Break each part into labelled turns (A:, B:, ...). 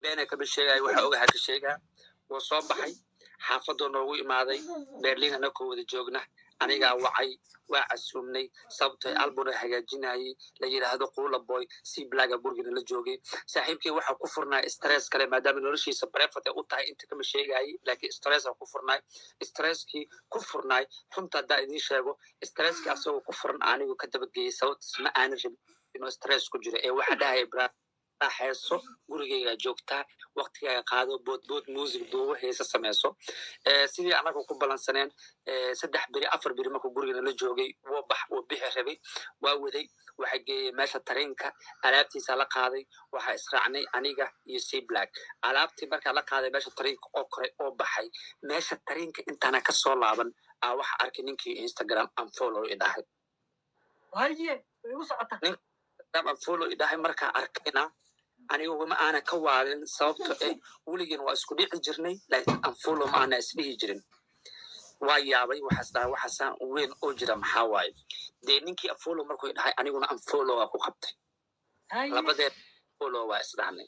A: beena kama sheegay waxa ogahay ka sheegaa wuu soo baxay xaafadoo noogu imaaday Berlin anagoo wada joogna anigaa wacay waa casuumnay sababtoo albuna hagaajinayay la yiraahdo Qula Boy si blaga burgina la joogay saaxiibkii waxa ku furnaa stress kale maadaama noloshiisa private u tahay inta kama sheegay laakiin stress ku furnaa stresskii ku furnaa runta daa idin sheego stresskii asoo ku furan anigu ka dabageeyay sababta ma aan rabin inuu stress ku jiro ee waxa dhahay heeso gurigeyga joogtaa waqtigaaga qaado boodbood music duubo heesa sameyso sidii anagu ku balansaneen 3 biri 4 biri markuu gurigeena la joogay wuu bixi rabay waa waday waxa geeyay meesha tareenka alaabtiisa la qaaday waxa israacnay aniga iyo C Black alaabtii marka la qaaday meesha tareenka oo kore oo baxay meesha tareenka intaana ka soo laaban waxa arkay ninkii Instagram unfollow idahay
B: haye igu socota
A: unfollow idahay marka arkayna anigu ma ana ka waalin sababtoo weligiin waa isku dhici jirnay laakiin unfollow ma ana isdhihi jirin waa yaabay waxaasaan weyn oo jira maxaa waaye dee ninkii unfollow markuu dhahay aniguna unfollow ku qabtay labadeed unfollow waa isdhahnay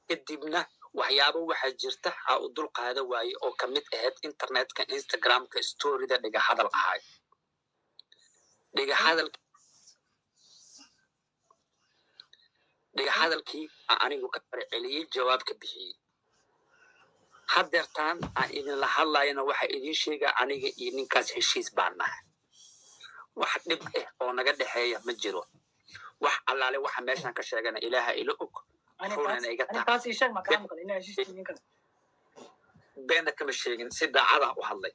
A: kadibna waxyaabo waxaa jirta u dul qaada waaye oo ka mid ahayd internetka Instagramka storyda dhiga hadal ahay dhiga hadalkii anigu ka farceliyay jawaab ka bixiyay hadeertaan aan idin la hadlayna waxa idin sheega aniga iyo ninkaas heshiis baan nahay wax dhib oo naga dhaxeeya ma jiro wax allaale waxa meeshan ka sheegana ilaaha ila og
B: أنا taas sheeg ma ka maqan inaa heshiis ninkan
A: beena kama sheegin si daacada u hadlay